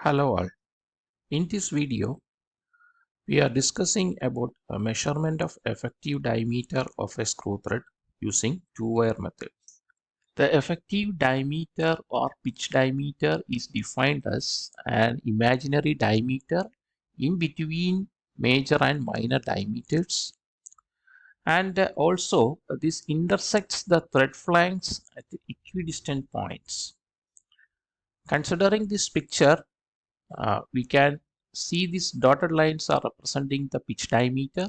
Hello all. In this video, we are discussing about a measurement of effective diameter of a screw thread using two-wire method. The effective diameter or pitch diameter is defined as an imaginary diameter in between major and minor diameters, and also this intersects the thread flanks at equidistant points. Considering this picture, we can see these dotted lines are representing the pitch diameter,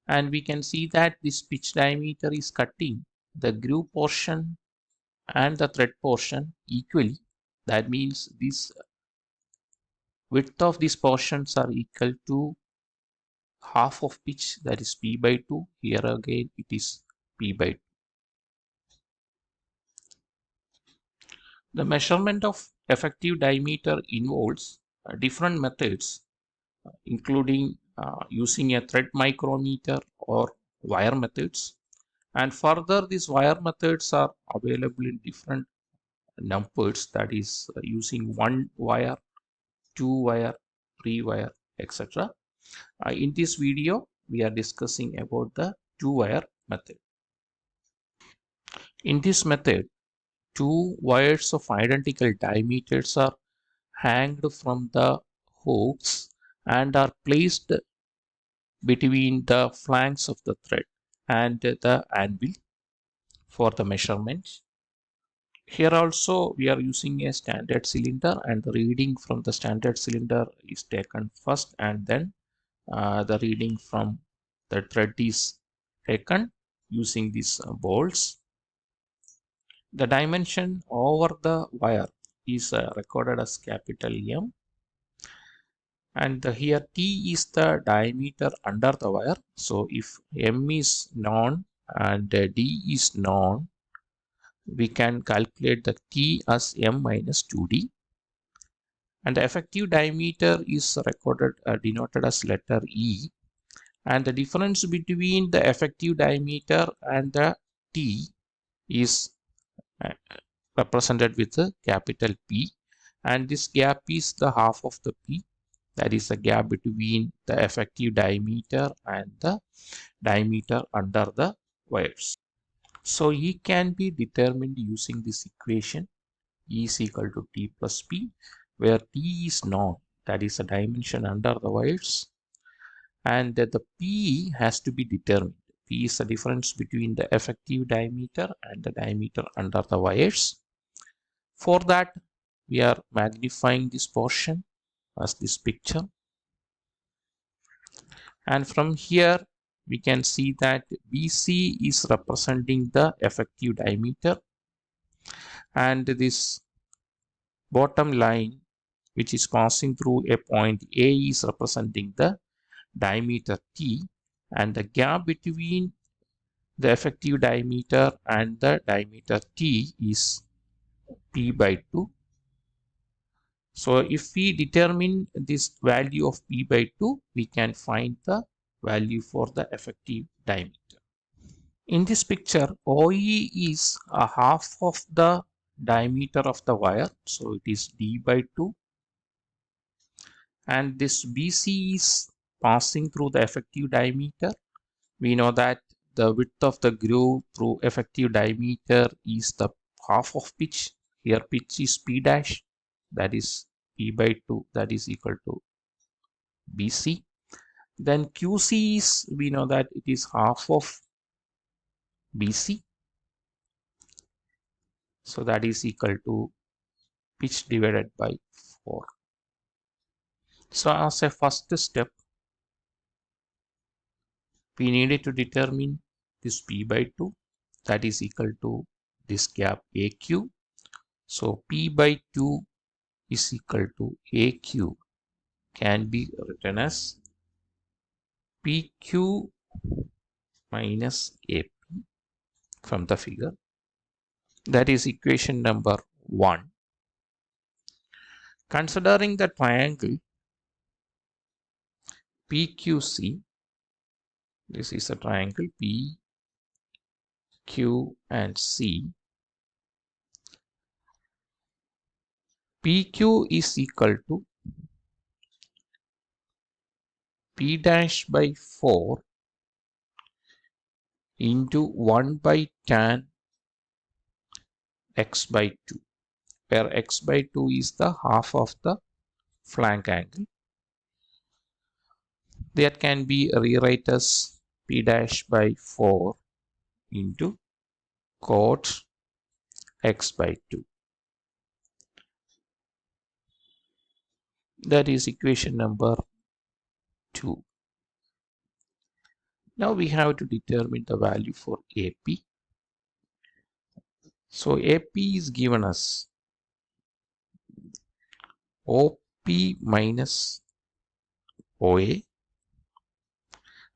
and we can see that this pitch diameter is cutting the groove portion and the thread portion equally. That means this width of these portions are equal to half of pitch, that is p by 2. Here again it is p by 2. The measurement of effective diameter involves different methods, including using a thread micrometer or wire methods. And further, these wire methods are available in different numbers, that is using 1 wire, 2 wire, 3 wire, etc. In this video, we are discussing about the 2 wire method. In this method, 2 wires of identical diameters are hanged from the hooks and are placed between the flanks of the thread and the anvil for the measurement. Here also we are using a standard cylinder, and the reading from the standard cylinder is taken first, and then the reading from the thread is taken using these bolts. The dimension over the wire is recorded as capital M, and here T is the diameter under the wire. So if M is known and D is known, we can calculate the T as M minus 2D, and the effective diameter is recorded denoted as letter E, and the difference between the effective diameter and the T is represented with the capital P, and this gap is the half of the P, that is the gap between the effective diameter and the diameter under the wires. So E can be determined using this equation. E is equal to T plus P, where T is known, that is a dimension under the wires, and the P has to be determined. P is the difference between the effective diameter and the diameter under the wires. For that, we are magnifying this portion as this picture, and from here we can see that BC is representing the effective diameter, and this bottom line which is passing through a point A is representing the diameter T, and the gap between the effective diameter and the diameter T is P by 2. So if we determine this value of P by 2, we can find the value for the effective diameter. In this picture, OE is a half of the diameter of the wire, so it is D by 2, and this BC is passing through the effective diameter. We know that the width of the groove through effective diameter is the half of pitch. Here pitch is P dash, that is P by 2, that is equal to BC. Then QC is, we know that it is half of BC, so that is equal to pitch divided by 4. So as a first step, we needed to determine this P by 2, that is equal to this gap AQ. So P by 2 is equal to AQ, can be written as PQ minus AP from the figure. That is equation number 1. Considering the triangle PQC, this is a triangle P, Q and C. PQ is equal to P dash by 4 into 1 by tan x by 2, where x by 2 is the half of the flank angle. That can be rewrite as P dash by 4 into cot x by 2. That is equation number 2. Now we have to determine the value for AP. So AP is given as OP minus OA,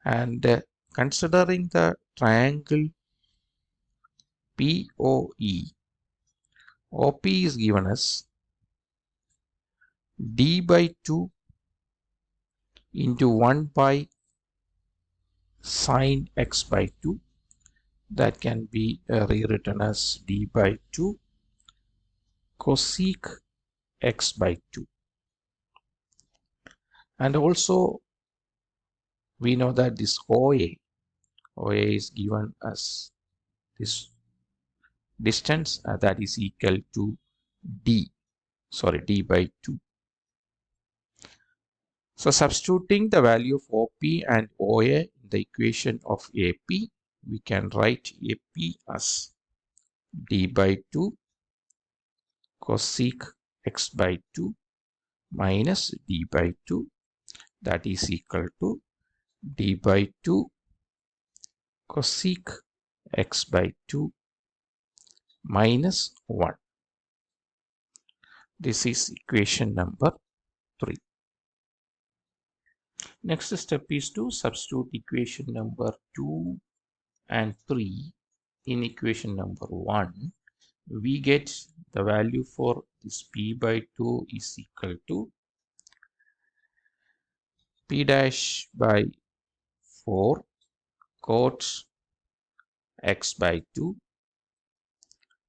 and considering the triangle POE, OP is given as D by 2 into 1 by sine x by 2. That can be rewritten as D by 2 cosec x by 2. And also we know that this OA is given as this distance that is equal to D by 2. So substituting the value of OP and OA in the equation of AP, we can write AP as D by 2 cosec x by 2 minus D by 2, that is equal to D by 2 cosec x by 2 minus 1. This is equation number 3. Next step is to substitute equation number 2 and 3 in equation number 1. We get the value for this P by 2 is equal to P dash by 4 cot x by 2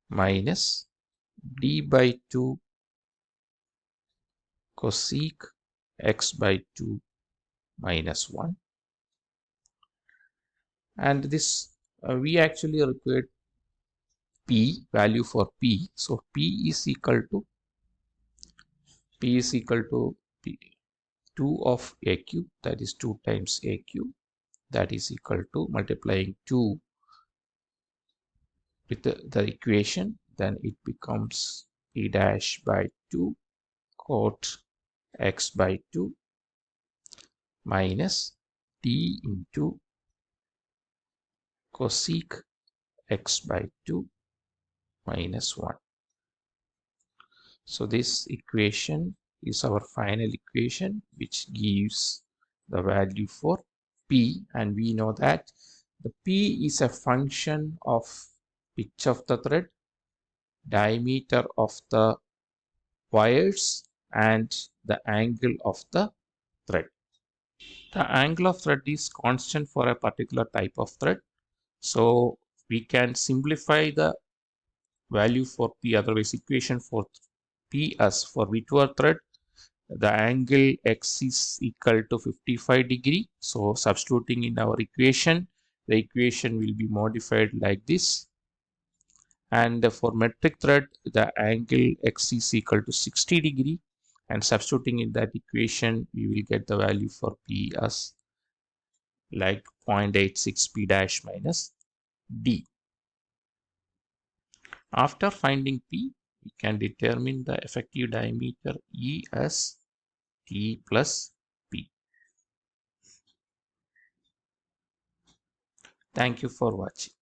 minus D by 2 cosec x by 2 minus 1. And this we actually required P value for P. So P is equal to P 2 of AQ, that is 2 times AQ, that is equal to multiplying 2 with the equation, then it becomes P dash by 2 cot x by 2 minus D into cosec x by 2 minus 1. So this equation is our final equation, which gives the value for P, and we know that the P is a function of pitch of the thread, diameter of the wires, and the angle of the thread. The angle of thread is constant for a particular type of thread, so we can simplify the value for P, otherwise equation for P as for Whitworth thread, the angle x is equal to 55 degree. So substituting in our equation, the equation will be modified like this. And for metric thread, the angle x is equal to 60 degree. And substituting in that equation, we will get the value for P as like 0.86 P dash minus D. After finding P, we can determine the effective diameter E as T plus P. Thank you for watching.